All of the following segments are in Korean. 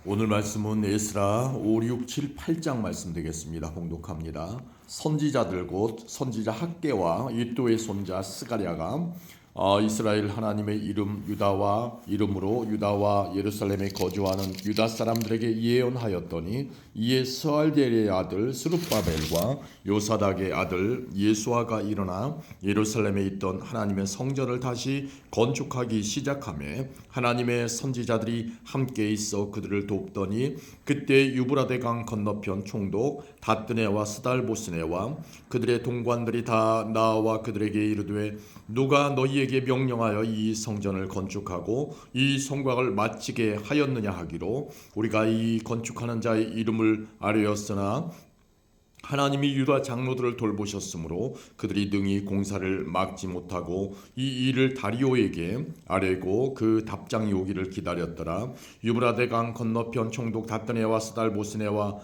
오늘 말씀은 에스라 5, 6, 7, 8장 말씀 되겠습니다. 봉독합니다. 선지자들 곧 선지자 학개와 이또의 손자 스가랴가 이스라엘 하나님의 이름 유다와 이름으로 유다와 예루살렘에 거주하는 유다 사람들에게 예언하였더니 이에 스알델의 아들 스룹바벨과 요사닥의 아들 예수아가 일어나 예루살렘에 있던 하나님의 성전을 다시 건축하기 시작하며 하나님의 선지자들이 함께 있어 그들을 돕더니 그때 유브라데 강 건너편 총독 다뜨네와 스달보스네와 그들의 동관들이 다 나와 그들에게 이르되 누가 너희에게 명령하여 이 성전을 건축하고 이 성곽을 마치게 하였느냐 하기로 우리가 이 건축하는 자의 이름을 아뢰었으나 하나님이 유다 장로들을 돌보셨으므로 그들이 능히 공사를 막지 못하고 이 일을 다리오에게 아뢰고 그 답장이 오기를 기다렸더라. 유브라데 강 건너편 총독 다뜨네와 스달보스네와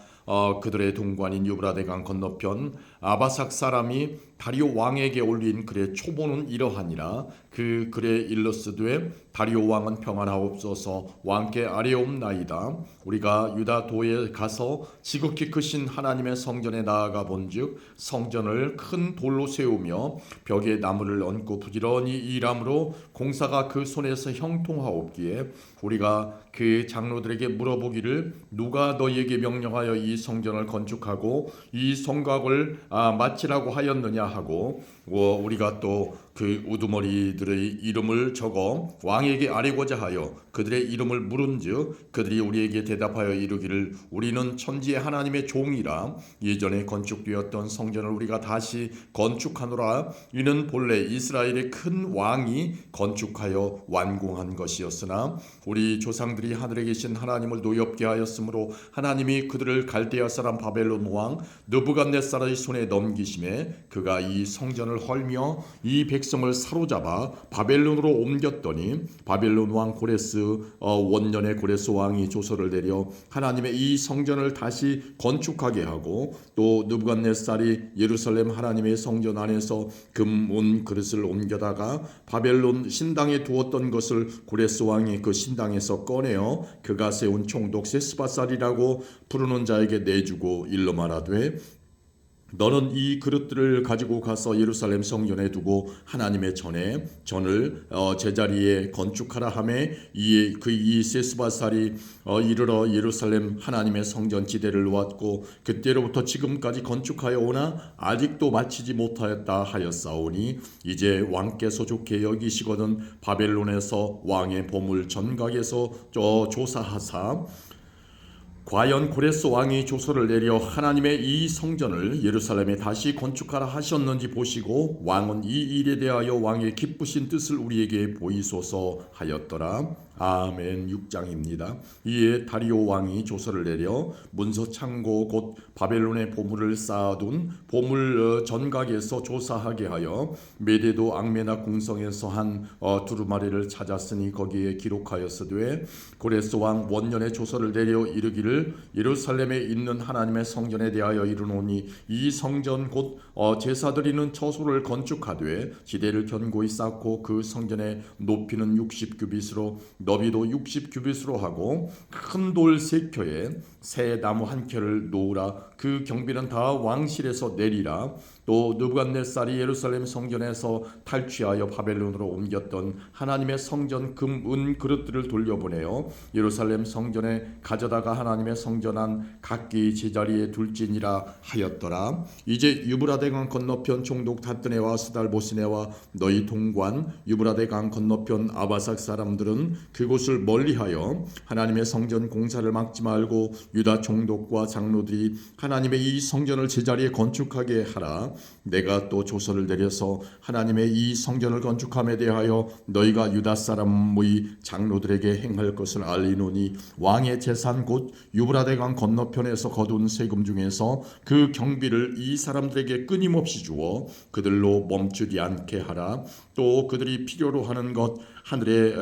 그들의 동관인 유브라데 강 건너편 아바삭 사람이 다리오 왕에게 올린 글의 초본은 이러하니라. 그 글에 일러스되 다리오 왕은 평안하옵소서 왕께 아뢰옵나이다. 우리가 유다 도에 가서 지극히 크신 하나님의 성전에 나아가 본즉 성전을 큰 돌로 세우며 벽에 나무를 얹고 부지런히 일함으로 공사가 그 손에서 형통하옵기에 우리가 그 장로들에게 물어보기를 누가 너희에게 명령하여 이 성전을 건축하고 이 성곽을 마치라고 하였느냐 하고 우리가 또 그 우두머리들의 이름을 적어 왕에게 아뢰고자 하여 그들의 이름을 물은즉 그들이 우리에게 대답하여 이르기를 우리는 천지의 하나님의 종이라 예전에 건축되었던 성전을 우리가 다시 건축하노라. 이는 본래 이스라엘의 큰 왕이 건축하여 완공한 것이었으나 우리 조상들이 하늘에 계신 하나님을 노엽게 하였으므로 하나님이 그들을 갈대아 사람 바벨론 왕 느부갓네살의 손에 넘기심에 그가 이 성전을 헐며 이 백성을 사로잡아 바벨론으로 옮겼더니 바벨론 왕 고레스 원년에 고레스 왕이 조서를 내려 하나님의 이 성전을 다시 건축하게 하고 또 느부갓네살이 예루살렘 하나님의 성전 안에서 금, 그릇을 옮겨다가 바벨론 신당에 두었던 것을 고레스 왕이 그 신당에서 꺼내어 그가 세운 총독 세스바살이라고 부르는 자에게 내주고 일러 말하되 너는 이 그릇들을 가지고 가서 예루살렘 성전에 두고 하나님의 전을 제자리에 건축하라 하매 이 세스바살이 이르러 예루살렘 하나님의 성전 지대를 놓았고 그때로부터 지금까지 건축하여 오나 아직도 마치지 못하였다 하였사오니 이제 왕께서 좋게 여기시거든 바벨론에서 왕의 보물 전각에서 조사하사 과연 고레스 왕이 조서를 내려 하나님의 이 성전을 예루살렘에 다시 건축하라 하셨는지 보시고 왕은 이 일에 대하여 왕의 기쁘신 뜻을 우리에게 보이소서 하였더라. 아멘. 6장입니다. 이에 다리오 왕이 조서를 내려 문서 창고 곧 바벨론의 보물을 쌓아둔 보물 전각에서 조사하게 하여 메데도 앙메나 궁성에서 한 두루마리를 찾았으니 거기에 기록하였으되 고레스 왕 원년에 조서를 내려 이르기를 예루살렘에 있는 하나님의 성전에 대하여 이르노니 이 성전 곧 제사드리는 처소를 건축하되 지대를 견고히 쌓고 그 성전의 높이는 60규빗으로 너비도 60규빗으로 하고 큰 돌 3켜에 새 나무 1켜를 놓으라. 그 경비는 다 왕실에서 내리라. 또 느부갓네살이 예루살렘 성전에서 탈취하여 바벨론으로 옮겼던 하나님의 성전 금, 은 그릇들을 돌려보내어 예루살렘 성전에 가져다가 하나님의 성전 안 각기 제자리에 둘지니라 하였더라. 이제 유브라데 강 건너편 총독 다뜨네와 스달보스네와 너희 동관 유브라데 강 건너편 아바삭 사람들은 그곳을 멀리하여 하나님의 성전 공사를 막지 말고 유다 총독과 장로들이 하나님의 이 성전을 제자리에 건축하게 하라. 내가 또 조서를 내려서 하나님의 이 성전을 건축함에 대하여 너희가 유다 사람의 장로들에게 행할 것을 알리노니 왕의 재산 곧 유브라데 강 건너편에서 거둔 세금 중에서 그 경비를 이 사람들에게 끊임없이 주어 그들로 멈추지 않게 하라. 또 그들이 필요로 하는 것 하늘에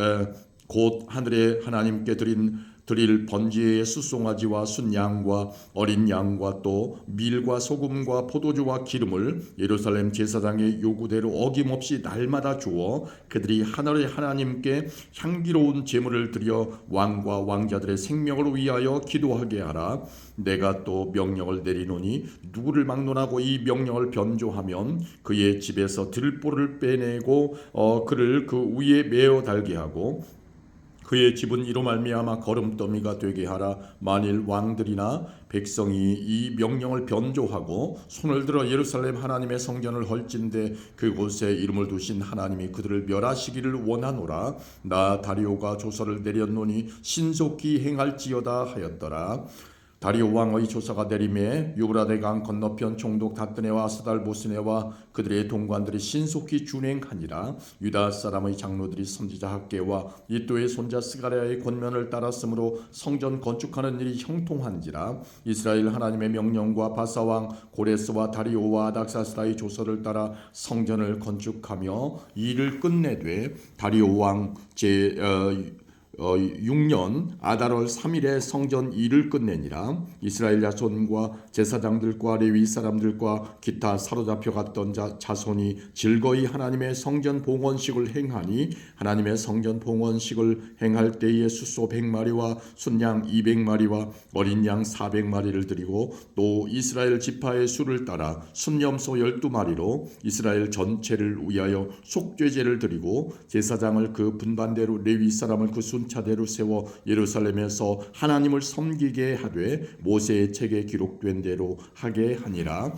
하나님께 드린 드릴 번제의 숫송아지와 순양과 어린 양과 또 밀과 소금과 포도주와 기름을 예루살렘 제사장의 요구대로 어김없이 날마다 주어 그들이 하늘의 하나님께 향기로운 제물을 드려 왕과 왕자들의 생명을 위하여 기도하게 하라. 내가 또 명령을 내리노니 누구를 막론하고 이 명령을 변조하면 그의 집에서 들보를 빼내고 그를 그 위에 메어 달게 하고 그의 집은 이로 말미암아 거름더미가 되게 하라. 만일 왕들이나 백성이 이 명령을 변조하고 손을 들어 예루살렘 하나님의 성전을 헐진대 그곳에 이름을 두신 하나님이 그들을 멸하시기를 원하노라. 나 다리오가 조서를 내렸노니 신속히 행할지어다 하였더라. 다리오 왕의 조서가 내림에 유브라데 강 건너편 총독 다뜨네와 아스달보스네와 그들의 동관들이 신속히 준행하니라. 유다 사람의 장로들이 선지자 학개와 이또의 손자 스가랴의 권면을 따랐으므로 성전 건축하는 일이 형통한지라. 이스라엘 하나님의 명령과 바사왕 고레스와 다리오와 아닥사스다의 조서를 따라 성전을 건축하며 일을 끝내되 다리오 왕 6년 아달월 3일에 성전 일을 끝내니라. 이스라엘 자손과 제사장들과 레위 사람들과 기타 사로잡혀 갔던 자손이 즐거이 하나님의 성전 봉헌식을 행하니 하나님의 성전 봉헌식을 행할 때에 숫소 100마리와 순양 200마리와 어린 양 400마리를 드리고 또 이스라엘 지파의 수를 따라 순염소 12마리로 이스라엘 전체를 위하여 속죄제를 드리고 제사장을 그 분반대로 레위 사람을 그 순차대로 세워 예루살렘에서 하나님을 섬기게 하되 모세의 책에 기록된 대로 하게 하니라.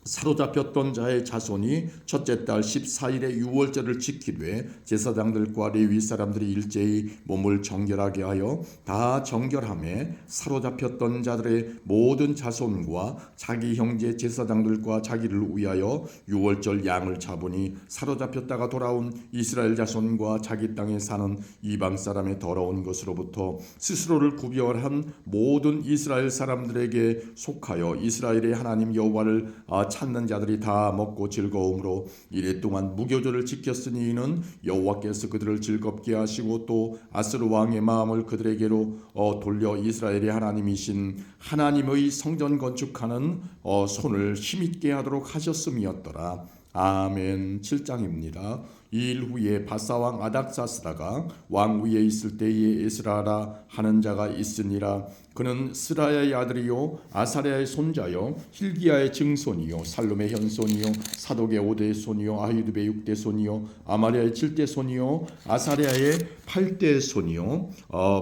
사로잡혔던 자의 자손이 첫째 달 14일에 유월절을 지키되 제사장들과 레위 사람들이 일제히 몸을 정결하게 하여 다 정결함에 사로잡혔던 자들의 모든 자손과 자기 형제 제사장들과 자기를 위하여 유월절 양을 잡으니 사로잡혔다가 돌아온 이스라엘 자손과 자기 땅에 사는 이방 사람의 더러운 것으로부터 스스로를 구별한 모든 이스라엘 사람들에게 속하여 이스라엘의 하나님 여호와를 찾는 자들이 다 먹고 즐거움으로 이래 동안 무교절을 지켰으니 이는 여호와께서 그들을 즐겁게 하시고 또 아스루 왕의 마음을 그들에게로 돌려 이스라엘의 하나님이신 하나님의 성전 건축하는 손을 힘있게 하도록 하셨음이었더라. 아멘. 7장입니다. 이 일 후에 바사왕 아닥사스다가 왕 위에 있을 때에 에스라라 하는 자가 있으니라. 그는 스라야의 아들이요 아사랴의 손자요 힐기야의 증손이요 살룸의 현손이요 사독의 5대 손이요 아히두베의 6대 손이요 아마랴의 7대 손이요 아사랴의 8대 손이요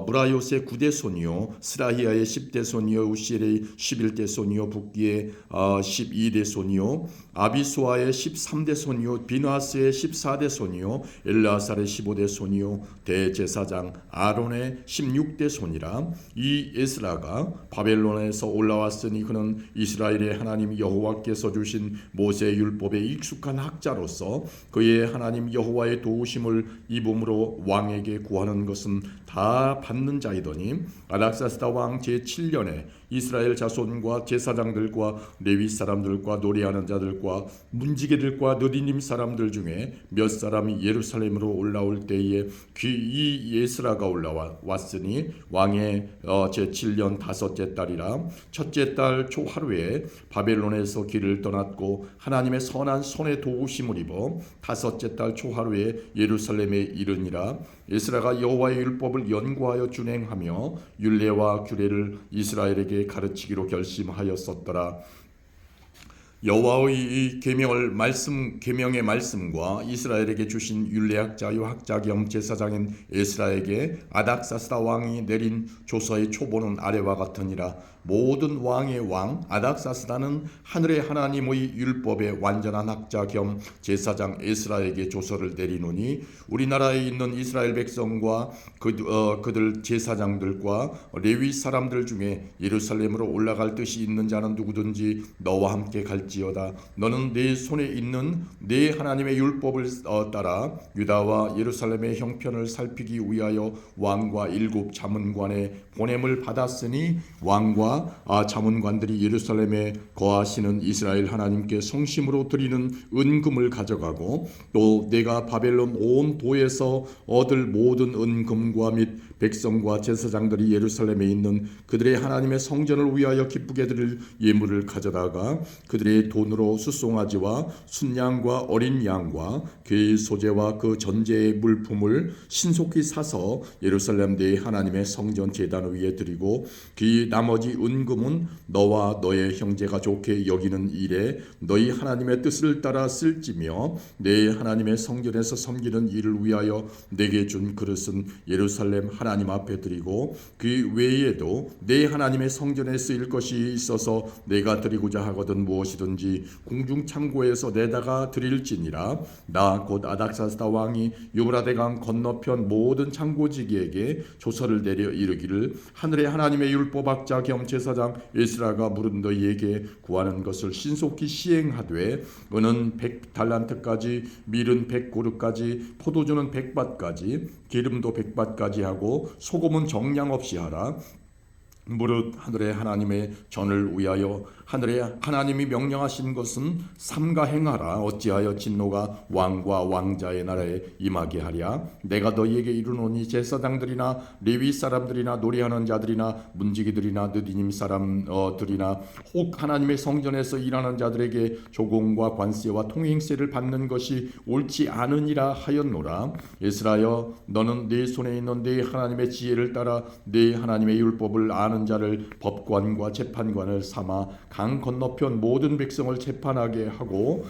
무라요스의 9대 손이요 스라히야의 10대 손이요 우시엘의 11대 손이요 붓기의 12대 손이요 아비수아의 13대 손이요 비누아스의 14대 손이요 엘라살의 15대 손이요 대제사장 아론의 16대 손이라. 이 에스라가 바벨론에서 올라왔으니 그는 이스라엘의 하나님 여호와께서 주신 모세의 율법에 익숙한 학자로서 그의 하나님 여호와의 도우심을 입음으로 왕에게 구하는 것은 다 받는 자이더니 아닥사스다 왕 제7년에 이스라엘 자손과 제사장들과 레위 사람들과 노래하는 자들과 문지기들과 느디님 사람들 중에 몇 사람이 예루살렘으로 올라올 때에 이 예스라가 올라왔으니 왕의 제7년 다섯째 달이라. 첫째 달 초하루에 바벨론에서 길을 떠났고 하나님의 선한 손에 도우심을 입어 다섯째 달 초하루에 예루살렘에 이르니라. 에스라가 여호와의 율법을 연구하여 준행하며 율례와 규례를 이스라엘에게 가르치기로 결심하였었더라. 여호와의 이 계명의 말씀과 이스라엘에게 주신 율례학자요 학자 겸 제사장인 에스라에게 아닥사스다 왕이 내린 조서의 초본은 아래와 같으니라. 모든 왕의 왕 아닥사스다는 하늘의 하나님의 율법의 완전한 학자 겸 제사장 에스라에게 조서를 내리노니 우리나라에 있는 이스라엘 백성과 그들 제사장들과 레위 사람들 중에 예루살렘으로 올라갈 뜻이 있는 자는 누구든지 너와 함께 갈 할지어다. 너는 내 손에 있는 내 하나님의 율법을 따라 유다와 예루살렘의 형편을 살피기 위하여 왕과 7 자문관에 보냄을 받았으니 왕과 자문관들이 예루살렘에 거하시는 이스라엘 하나님께 성심으로 드리는 은금을 가져가고 또 내가 바벨론 온 도에서 얻을 모든 은금과 및 백성과 제사장들이 예루살렘에 있는 그들의 하나님의 성전을 위하여 기쁘게 드릴 예물을 가져다가 그들의 돈으로 숫송아지와 순양과 어린 양과 그의 소재와 그 전제의 물품을 신속히 사서 예루살렘 내 하나님의 성전 제단 위에 드리고 그 나머지 은금은 너와 너의 형제가 좋게 여기는 일에 너희 하나님의 뜻을 따라 쓸지며 내 하나님의 성전에서 섬기는 일을 위하여 내게 준 그릇은 예루살렘 하나님 앞에 드리고 그 외에도 내 하나님의 성전에 쓰일 것이 있어서 내가 드리고자 하거든 무엇이든지 궁중 창고에서 내다가 드릴지니라. 나 곧 아닥사스다 왕이 유브라데 강 건너편 모든 창고지기에게 조서를 내려 이르기를 하늘의 하나님의 율법학자 겸 제사장 에스라가 물은 너희에게 구하는 것을 신속히 시행하되 은은 100달란트까지 밀은 100고르까지 포도주는 100밭까지 기름도 100밭까지 하고 소금은 정량 없이 하라. 무릇 하늘의 하나님의 전을 위하여 하늘의 하나님이 명령하신 것은 삼가 행하라. 어찌하여 진노가 왕과 왕자의 나라에 임하게 하랴. 내가 너희에게 이르노니 제사장들이나 레위 사람들이나 노래하는 자들이나 문지기들이나 느디님 사람들이나 혹 하나님의 성전에서 일하는 자들에게 조공과 관세와 통행세를 받는 것이 옳지 않으니라 하였노라. 에스라여 너는 내 손에 있는 내 하나님의 지혜를 따라 내 하나님의 율법을 아는 자를 법관과 재판관을 삼아 강 건너편 모든 백성을 재판하게 하고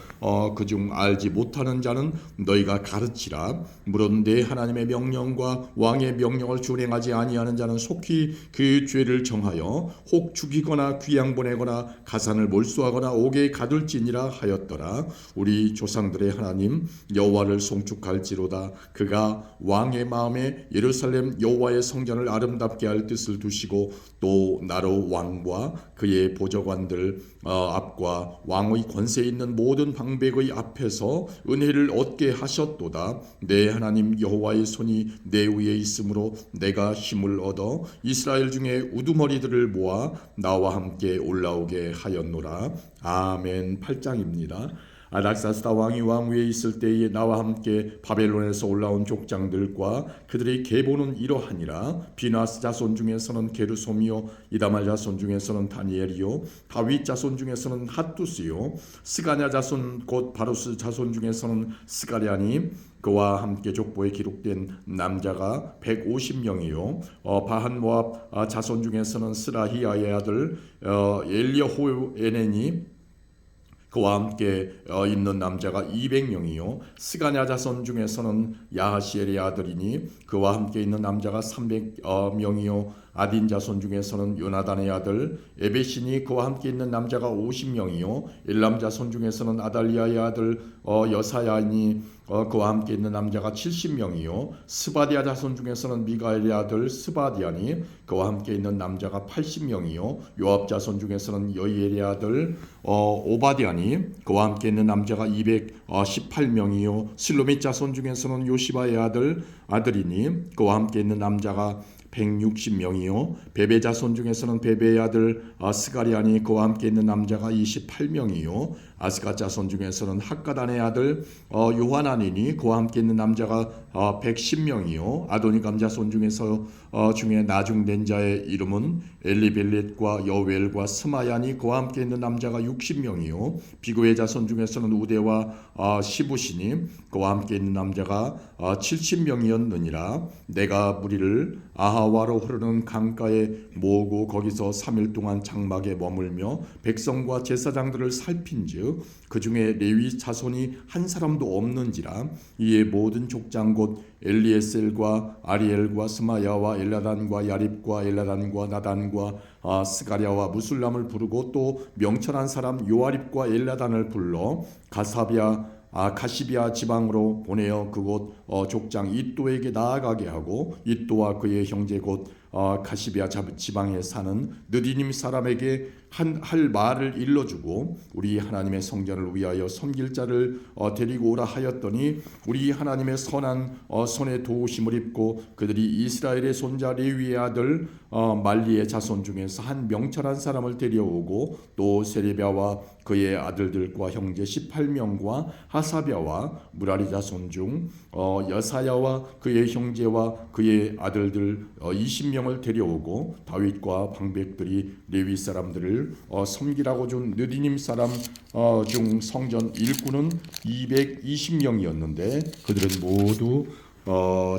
그중 알지 못하는 자는 너희가 가르치라. 물론 내 하나님의 명령과 왕의 명령을 준행하지 아니하는 자는 속히 그 죄를 정하여 혹 죽이거나 귀양 보내거나 가산을 몰수하거나 옥에 가둘지니라 하였더라. 우리 조상들의 하나님 여호와를 송축할지로다. 그가 왕의 마음에 예루살렘 여호와의 성전을 아름답게 할 뜻을 두시고 또 나로 왕과 그의 보좌관들 앞과 왕의 권세 있는 모든 방백의 앞에서 은혜를 얻게 하셨도다. 내 하나님 여호와의 손이 내 위에 있으므로 내가 힘을 얻어 이스라엘 중에 우두머리들을 모아 나와 함께 올라오게 하였노라. 아멘. 8장입니다. 아닥사스다 왕이 왕 위에 있을 때에 나와 함께 바벨론에서 올라온 족장들과 그들의 계보는 이러하니라. 비나스 자손 중에서는 게르솜이요 이다말 자손 중에서는 다니엘이요 다윗 자손 중에서는 핫두스요 스가냐 자손 곧 바루스 자손 중에서는 스가랴니 그와 함께 족보에 기록된 남자가 150명이요 바한 모압 자손 중에서는 스라히야의 아들 엘리호에네니 그와 함께 있는 남자가 200명이요 스가냐 자손 중에서는 야하시엘의 아들이니 그와 함께 있는 남자가 300명이요 아딘 자손 중에서는 요나단의 아들 에베시니 그와 함께 있는 남자가 50명이요 엘람 자손 중에서는 아달리아의 아들 여사야니 그와 함께 있는 남자가 70명이요 스바디아 자손 중에서는 미가엘의 아들 스바디아니 그와 함께 있는 남자가 80명이요 요압 자손 중에서는 여이엘의 아들 오바디아니 그와 함께 있는 남자가 218명이요 슬로밋 자손 중에서는 요시바의 아들이니 그와 함께 있는 남자가 160명이요 베베 자손 중에서는 베베의 아들 스가리아니 그와 함께 있는 남자가 28명이요 아스가 자손 중에서는 학가단의 아들 요하나니니 그와 함께 있는 남자가 110명이요 아도니감 자손 중에 나중된 자의 이름은 엘리벨렛과 여웰과 스마야니 그와 함께 있는 남자가 60명이요 비고의 자손 중에서는 우데와 시부시니 그와 함께 있는 남자가 70명이었느니라. 내가 무리를 아하와로 흐르는 강가에 모으고 거기서 3일 동안 장막에 머물며 백성과 제사장들을 살핀즉 그 중에 레위 자손이 한 사람도 없는지라. 이에 모든 족장 곧 엘리에셀과 아리엘과 스마야와 엘라단과 야립과 엘라단과 나단과 스가랴와 무술람을 부르고 또 명철한 사람 요아립과 엘라단을 불러 가시비아 지방으로 보내어 그곳 족장 이또에게 나아가게 하고 이또와 그의 형제 곧 가시비아 지방에 사는 느디님 사람에게 할 말을 일러주고 우리 하나님의 성전을 위하여 섬길 자를 데리고 오라 하였더니 우리 하나님의 선한 손에 도우심을 입고 그들이 이스라엘의 손자 레위의 아들 말리의 자손 중에서 한 명철한 사람을 데려오고 또 세레비아와 그의 아들들과 형제 18명과 하사비아와 무라리 자손 중 여사야와 그의 형제와 그의 아들들 20명을 데려오고 다윗과 방백들이 레위 사람들을 섬기라고 준 느디님 사람 중 성전 일꾼은 220명이었는데 그들은 모두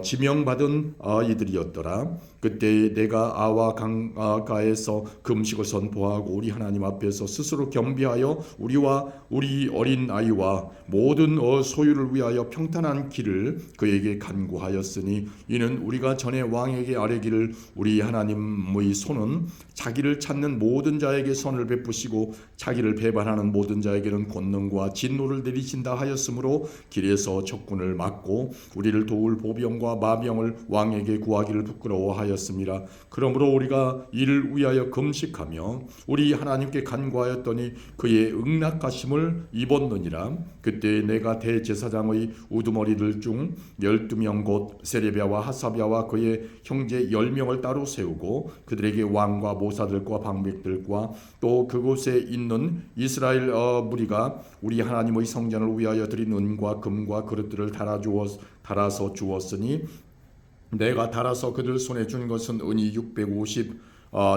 지명받은 이들이었더라. 그때 내가 아와 강가에서 금식을 선포하고 우리 하나님 앞에서 스스로 겸비하여 우리와 우리 어린 아이와 모든 소유를 위하여 평탄한 길을 그에게 간구하였으니 이는 우리가 전에 왕에게 아뢰기를 우리 하나님의 손은 자기를 찾는 모든 자에게 선을 베푸시고 자기를 배반하는 모든 자에게는 권능과 진노를 내리신다 하였으므로 길에서 적군을 막고 우리를 도울 보병과 마병을 왕에게 구하기를 부끄러워하였습니다. 그러므로 우리가 이를 위하여 금식하며 우리 하나님께 간구하였더니 그의 응낙하심을 입었느니라. 그때 내가 대제사장의 우두머리들 중 12명 곧 세레비아와 하사비아와 그의 형제 10명을 따로 세우고 그들에게 왕과 모사들과 방백들과 또 그곳에 있는 이스라엘 무리가 우리 하나님의 성전을 위하여 드린 은과 금과 그릇들을 달아서 주었으니 내가 달아서 그들 손에 준 것은 은이 650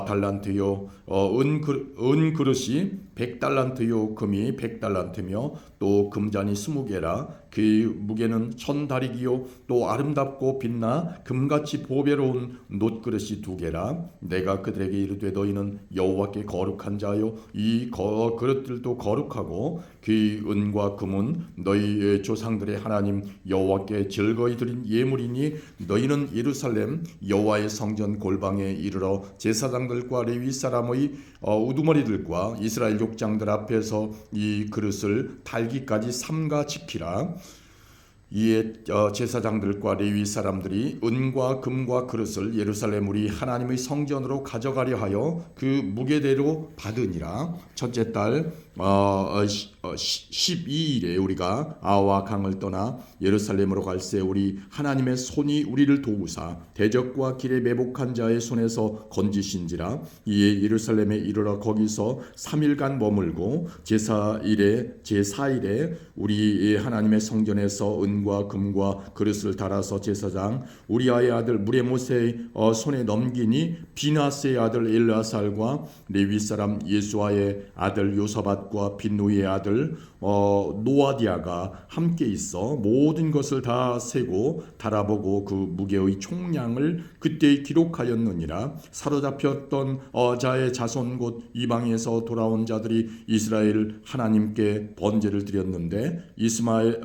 달란트요 은 그릇이 100달란트요 금이 100달란트며 또 금잔이 20개라 그 무게는 1000다리기요 또 아름답고 빛나 금같이 보배로운 놋그릇이 2개라 내가 그들에게 이르되 너희는 여호와께 거룩한 자요 이 그릇들도 거룩하고 그 은과 금은 너희 조상들의 하나님 여호와께 즐거이 드린 예물이니 너희는 예루살렘 여호와의 성전 골방에 이르러 제사장들과 레위 사람의 우두머리들과 이스라엘 족장들 앞에서 이 그릇을 달기까지 삼가 지키라. 이에 제사장들과 레위 사람들이 은과 금과 그릇을 예루살렘 우리 하나님의 성전으로 가져가려 하여 그 무게대로 받으니라. 첫째 달 12일에 우리가 아와 강을 떠나 예루살렘으로 갈새 우리 하나님의 손이 우리를 도우사 대적과 길에 매복한 자의 손에서 건지신지라. 이에 예루살렘에 이르러 거기서 3일간 머물고 제4일에 우리 하나님의 성전에서 은과 금과 그릇을 달아서 제사장 우리아의 아들 무레모세의 손에 넘기니 비나스의 아들 엘르아살과 레위 사람 예수아의 아들 요사밧과 빈누이의 아들 노아디아가 함께 있어 모든 것을 다 세고 달아보고 그 무게의 총량을 그때 기록하였느니라. 사로잡혔던 자의 자손 곧 이방에서 돌아온 자들이 이스라엘 하나님께 번제를 드렸는데 이스라엘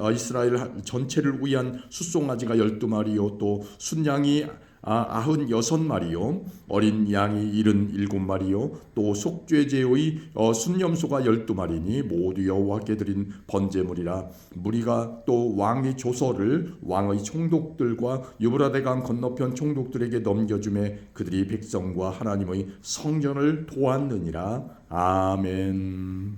전체를 위한 숫송아지가 12마리요 또 순양이 96마리요 어린 양이 77마리요 또 속죄제의 순염소가 12마리니 모두 여호와께 드린 번제물이라. 무리가 또 왕의 조서를 왕의 총독들과 유브라데강 건너편 총독들에게 넘겨주매 그들이 백성과 하나님의 성전을 도왔느니라. 아멘.